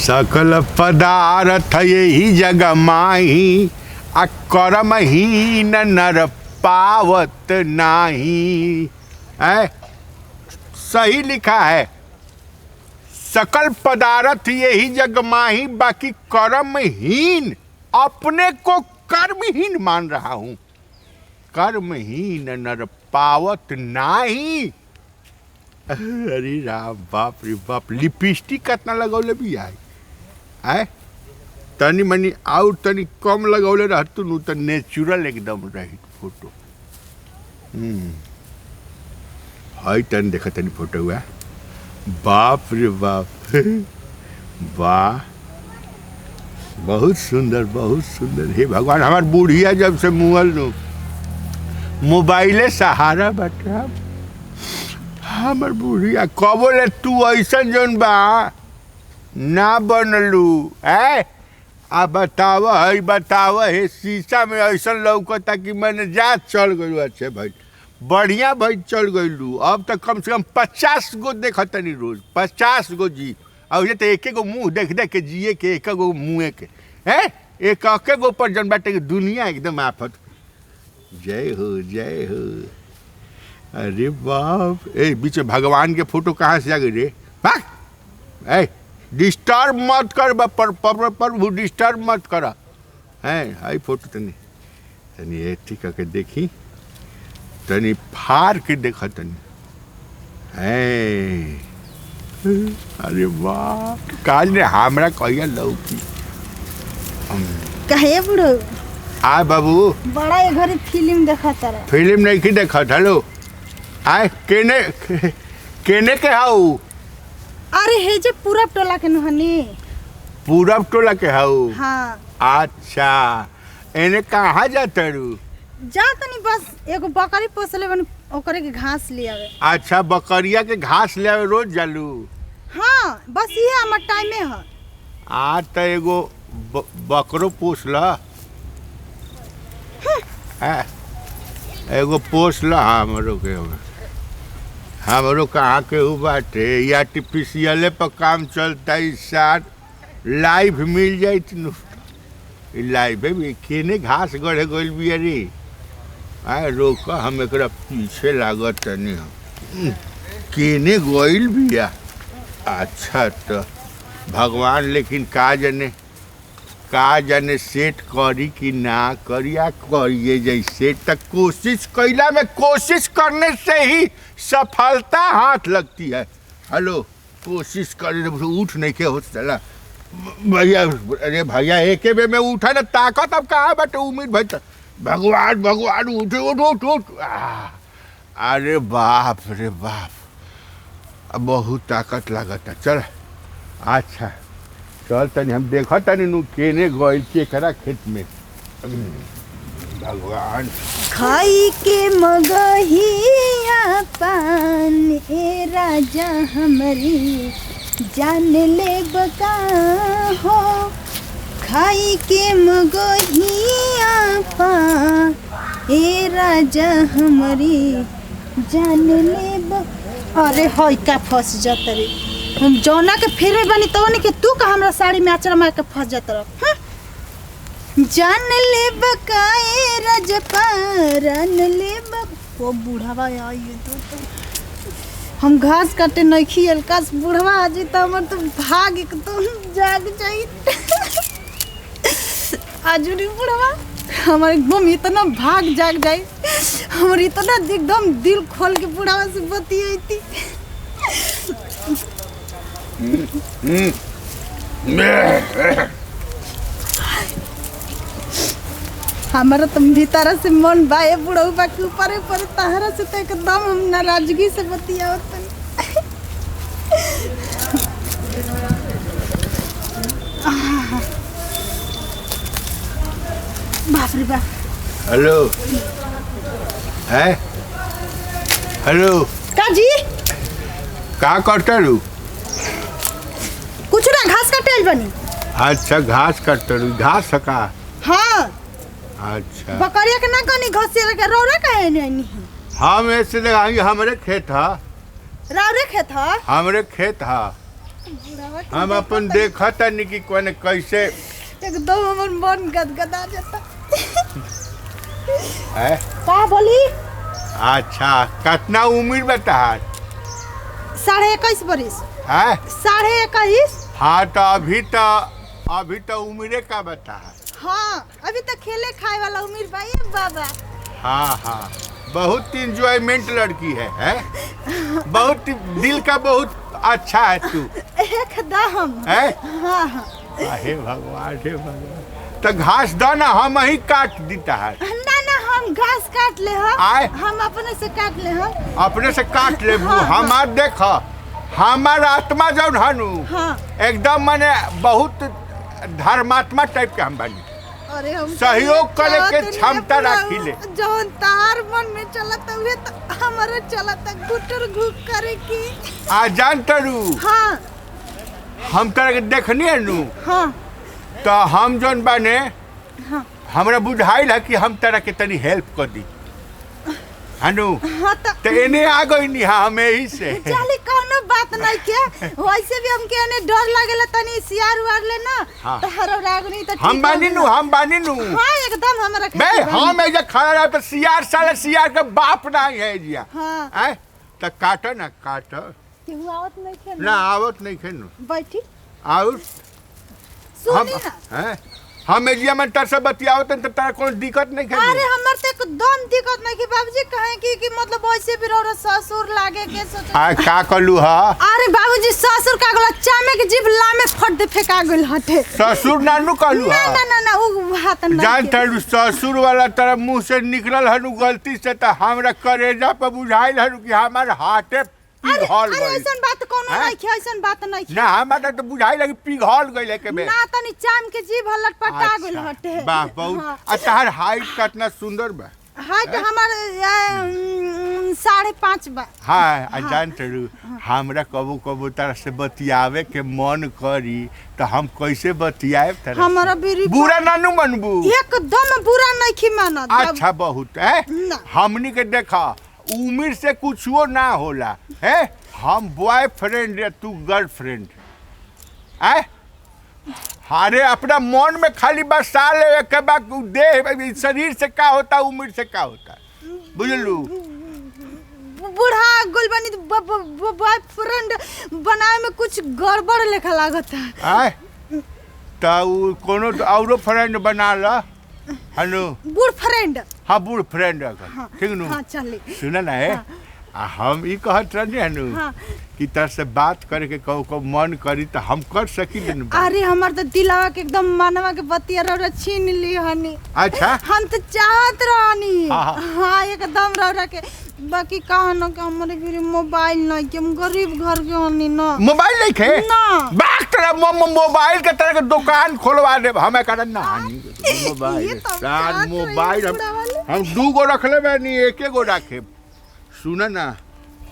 सकल पदार्थ यही जग माही आ कर्महीन नर पावत नाही। है सही लिखा है, सकल पदार्थ यही जग माही, बाकी कर्महीन, अपने को कर्महीन मान रहा हूं। कर्महीन नर पावत नाही। अरे राम, बाप रे बाप, लिपस्टिक कितना लगौले भी है तनी मनी और तनी कम लगौले रहतु नु तो नेचुरल एकदम रही फोटो। हाई तनी देखा तनी फोटो हुआ, बाप रे बाप, वाह बहुत सुंदर बहुत सुंदर। हे भगवान, हमार बुढ़िया जब से मुहल नु मोबाइले सहारा बटा, हमर बुढ़िया कबो ले तू ऐसा जौन बा ना बनलू है। आ बताव है शीशा में ऐसा लौकता कि मैंने जात चल गलू। अच्छे भाई बढ़िया भाई चल गलू। अब तक कम से कम 50 गो देखतनी रोज, 50 गो जी। और ये तो एक गो मुँह देख देख के जिए के, एक गो मुँह के है, एक गो पर जन बाटे कि दुनिया एकदम आफत। जय हो जय हो। अरे बाप, ए बीच में भगवान के फोटो कहाँ से आ गई रे? ए डिस्टर्ब मत कर, प्रभु डिस्टर्ब मत कर। है हाई फोटो तनी तनी ऐठी करके देखी, तनी फार के देखा तनी है। अरे वाह, काज ने हमरा कहिया लौकी कहे बुढ़ो आ बाबू बड़ा ये घरी फिल्म देखा तारा। फिल्म नहीं की देखा? हेलो आए केने केने के हाउ? अरे हे जे पूरब टोला के नहनी। पूरब टोला के हाउ? हाँ। अच्छा, एने कहाँ जाते रू? जा तनी बस एगो बकरी पोसले बन, ओकरे के घास ले आवे। अच्छा, बकरिया के घास ले आवे रोज जालू? हाँ, बस ये हमर टाइम में है। आ तो एगो बकरो पोस ला, एगो पोस ला हमरो के। हमरो कहाँ के उ बाटे, या आर्टिफिशियले पर काम चलता है। साथ लाइव मिल जाए लाइव भी केने घास गढ़े गल भी। अरे आए रोक, हम एक पीछे लागत तनी केने गइल बिया। अच्छा तो भगवान लेकिन का जाने सेट करी कि ना करिया करिए जैसे। तक कोशिश कैला में, कोशिश करने से ही सफलता हाथ लगती है। हेलो, कोशिश करे उठ नहीं के हो चला भैया। अरे भैया एक बे में उठा ना, ताकत अब कहाँ बटे उम्मीद भाई। भगवान भगवान उठ उठ उठ उठ। अरे बाप रे बाप, अब बहुत ताकत लागत है। चल अच्छा चल तनी हम देखा तनी नु केने गइल केकरा खेत में। भगवान खाई के मगहिया पान ए राजा हमरी जान ले बका हो। खाई के मगहिया पान ए राजा हमरी जान ले बका। अरे होई का फंस जात रे, हम जौना के फिर में बनी तो के तू का हमरा साड़ी में आचर मार के फंस जात रह। जान ले बकाए रजपारन ले वो बूढ़ावा आई तो हम घास काटे नहीं खियल काश बूढ़वा आ जी तो हमर तो भाग एकदम जाग जाई। आजुरी बूढ़वा हमर एकदम इतना भाग जाग जाई, हमर इतना एकदम दिल खोल के बूढ़वा से बतियाई थी। हमारा तो भीतर से मन बाए बुढ़ऊ बाकी ऊपर ऊपर तहरा से तो एकदम हम नाराजगी से बतिया। बाप रे बाप। हेलो है, हेलो का जी का करते रू? कुछ ना, घास काटे बनी। अच्छा घास काटते रू? घास सका? हाँ। अच्छा बकरिया के ना कनी घसिया के रौरा काहे नहीं? हम ऐसे लगाएंगे, हमारे खेत है। रौरे खेत है? हमारे खेत है। बुढ़ावा के हम अपन देखता नहीं कि कोने कैसे एकदम हमर मन गदगदा जाता है। का बोली? अच्छा कितना उम्र बता 21.5 बरिस। है 21.5। हाँ तो अभी तो उम्र का बता है। हाँ अभी तक खेले खाए वाला उम्र भाई बाबा। हाँ हाँ बहुत इंजॉयमेंट लड़की है? बहुत दिल का बहुत अच्छा है तू एकदम है। हाँ हाँ हे भगवान हे भगवान तो घास दो ना हम ही काट देता है। ना ना हम घास काट ले आए? हम अपने से काट ले अपने से काट ले हाँ, हमार देख हमार आत्मा जौन हनु हाँ। एकदम माने बहुत धर्मात्मा टाइप के हम बनी। अरे हम सहयोग करे के क्षमता रखिले। जौन तार मन में चलत हुए तो हमारे चलत गुटर घुक करे की आ जान तरू हाँ हम तरह के देखनी है नु हाँ तो हम जौन बने हाँ हमरा बुझाइल है कि हम तरह के तनी हेल्प कर दी हनु हाँ तो एने आ गई नहीं हम यही से चली कोनो बात नहीं के वैसे भी हमके एने डर लागेला तनी सियार उआर ले ना हाँ। तो हरो रागनी तो हम बानी नु हाँ एकदम हमरा बे हम एजा खड़ा रहा तो सियार साले सियार के बाप नहीं है जिया हाँ आए तो काटो ना काटो केहू आवत नहीं के ना आवत नहीं खेनु बैठी आउट हम सुनी ना हैं हम एजिया में तर से बतियावत तो तारा कोई दिक्कत नहीं खेनु अरे हमर ते एकदम दिक्कत नहीं कि बाबूजी कहे कि मतलब वैसे भी रौरा ससुर लागे के सोच आ का कलू हा अरे बाबूजी ससुर का गला चामे के जीभ लामे फट दे फेंका गेल हटे ससुर नानू कलू ना हा ना ना ना उ हाथ नहीं जान तरू ससुर वाला तरह मुंह से निकलल हनु गलती से तो हमरा करेजा पे बुझाइल हनु कि हमार हाथे पिघल अरे गई ऐसन बात कोनो हैं? नहीं है ऐसन बात नहीं है ना हमारा तो बुझाइल है कि पिघल गई के बे ना तनी चाम के जीभ लटपटा गेल हटे वाह बहुत आ तार हाइट कितना सुंदर बा हाइट हमार 5.5 बा हाँ आ जान तरू हमरा कबो कबो तरह से बतियावे के मन करी तो हम कैसे बतियाए तरह हमारा भी बुरा नानू मनबू एकदम बुरा नहीं खी मानत अच्छा बहुत है ना। हमनी के देखा उम्र से कुछो ना होला है हम बॉयफ्रेंड है तू गर्लफ्रेंड है अरे अपना मन में खाली बसा ले के बाद देह शरीर से का होता उम्र से का होता बुझलू बूढ़ा गुल बनी बॉयफ्रेंड बनाए में कुछ गड़बड़ लेखा लागत है आय तो कोनो औरो फ्रेंड बना ला हनु बूढ़ फ्रेंड हाँ बूढ़ फ्रेंड ठीक नु हाँ चली सुना ना है आ हम ई कहत रहने हनु हाँ। कि तरह से बात करे के को मन करी तो हम कर सकी दिन अरे हमार तो दिलावा के एकदम मानवा के बतिया रौरा छीन ली हनी अच्छा हम तो चाहत रहनी हाँ, हाँ। हाँ एकदम रौरा के बाकी कहा ना कि हमारे घर मोबाइल नहीं कि हम गरीब घर के हनी ना मोबाइल नहीं खे ना बात तेरा मोबाइल के तरह के दुकान खोलवा दे हमें करन ना ये मोबाइल तो सार चाहत रही मोबाइल बुढ़ा वाले। हम दू गो रखले बानी एके गो रखे सुना ना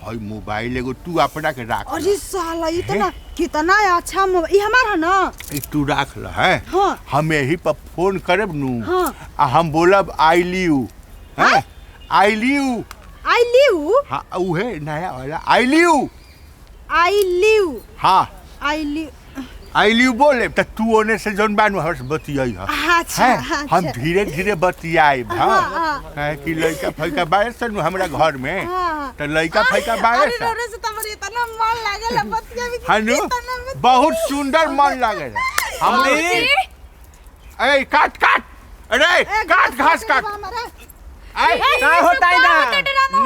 हई मोबाइल एगो तू अपना के राख अरे साला इतना कितना अच्छा मोबाइल हमारा है ना ई तू राख ल है हाँ हम यही पर फोन करब नु हाँ। आ हम बोलब आई लिव हैं आई लिव आई लिव हाँ उहे नया वाला आई लिव हाँ आई लिव आई लिव बोले तो तू ओने से जौन बानू हमर से बतियाई ह अच्छा हैं? हम अच्छा धीरे धीरे बतियाई हाँ, हाँ। है कि लड़का फैका बारे सन हमरा घर में हाँ। तो लड़का फैका बारे अरे सन रोरे से तमरे इतना मन लागेला बतिया भी हनु इतना में- बहुत सुंदर मन लागेला हमने ए काट काट अरे ए, काट घास काट हमारा ए का होता है ना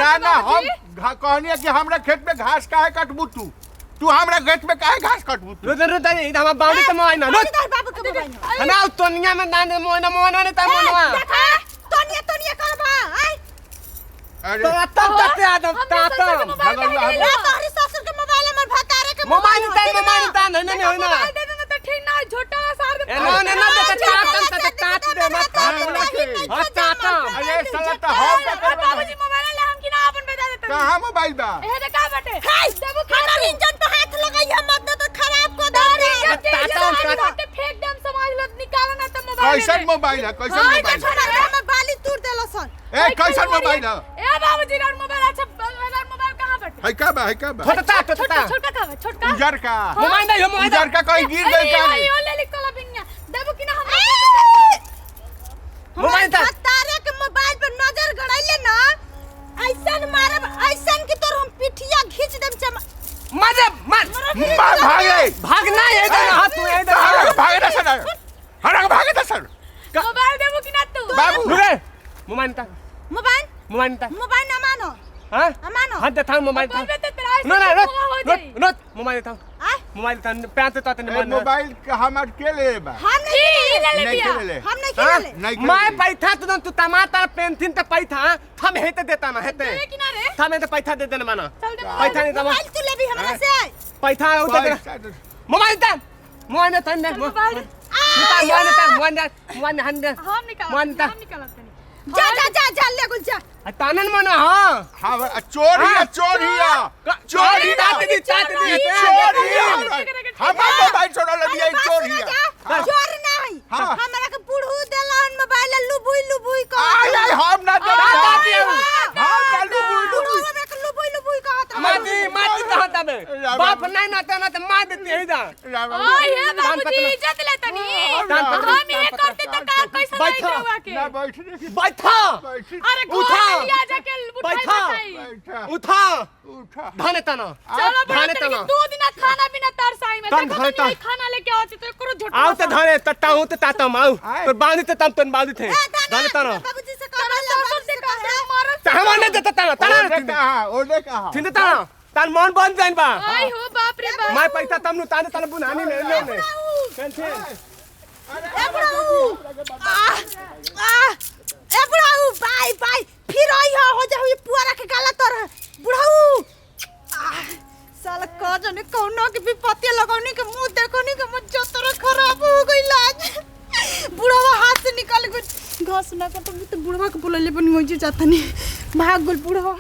ना ना हम कहनी है कि हमरा खेत में घास काहे काटबू तू हमरा खेत में काहे घास काटबू तू रुद रुद हम बाउंडी त मोय ना रुद तार बाबू के मोबाइल में हना तोनिया में दान मोय ना ने त मोनवा देखा तोनिया करबा आई अरे तो तब तक आदम ताता भगवान ना तोहरी ससुर के मोबाइल हमर भतारे के मोबाइल त नहीं होना दे दे तो ठीक ना झोटा सार ए ना ने ना देख काट दे मत हां ताता अरे साला तो हम का करबा बाबूजी मोबाइल ले हम कि ना अपन बता देते कहां मोबाइल बा ए दे का बटे हाय देबो खाना इंजन पे हाथ लगाइए मत तो खराब को दे फेंक दम समाज लो निकाल ना तो मोबाइल कैसन मोबाइल है कैसन मोबाइल है मैं बाली तोड़ देलो सन ए कैसन मोबाइल है ए बाबूजी रे मोबाइल अच्छा मोबाइल कहां बटे है का बा छोटा छोटा का छोटका उजर का मोबाइल दे मोबाइल उजर का कहीं गिर गई का रे ओ ले ली कला बिनिया देबो कि ना हम मोबाइल दे तारे के मोबाइल पर नजर गड़ाइले ना ऐसन मारब ऐसन की तोर हम पिठिया खींच देम मजे मार भागना है इधर हाथ तू इधर भागे ना सर हरा भागे ना सर मोबाइल देबो कि ना तू बाबू रुके मोबाइल ता मोबाइल मोबाइल ना मानो हां मानो हाथ दे था मोबाइल था नो ना नो मोबाइल था मोबाइल था पैंत तो तने मोबाइल का हमार के ले बा हम नहीं ले लिया ले हम नहीं खेले नहीं मैं पैसा तू टमाटर पेंसिल त पैसा हम हेते देता ना हेते किनारे हमें तो पैसा दे देना माना पैसा नहीं दमा मोबाइल तू ले भी हमरा से पैसा उधर मोबाइल दे मोबाइल दे तने मोबाइल जा ले गुल जा तानन मना हां हां चोरिया हम मोबाइल छोड़ा ले दिया चोरिया चोर नहीं हमरा के बुढ़ू देलन मोबाइल लुबुई का आई हम ना दे हम लुबुई कहत माती कहत बे बाप नहीं ना त मार देती है इधर ओ ये बाबूजी इज्जत ले तनी हम ये करते त का कैसे नहीं करवा के ना बैठ रे बैठा अरे उठा लिया जाके उठा उठा धाने तना चलो धाने बड़ा तना दो दिन खाना बिना तरसाई में तन देखो धरता। तो खाना लेके आते तो करो झोटा आउ त धाने तता हूं त ताता माऊ तो बांधी त तम तन बांधी थे धाने तना बाबूजी से कह से मारो त हम ने देता तना तना ओले कहा थिंद तना तान मन बंद जाइन बा आई हो बाप रे बाप मैं पैसा तमनु ताने ताने बुनानी ले ले टेंशन ए बुढ़ाऊ ए बुढ़ाऊ बाय फिर आई हो जा ये पुआरा के गाला तोर बुढ़ाऊ साला का जने कौनो के विपत्ति लगौनी के मुंह देखोनी के मुंह जतरा खराब हो गई लाज बुढ़ावा हाथ से निकल गई घास ना का तो बुढ़वा के बोलले बनी हो जाता नहीं भाग गल बुढ़वा।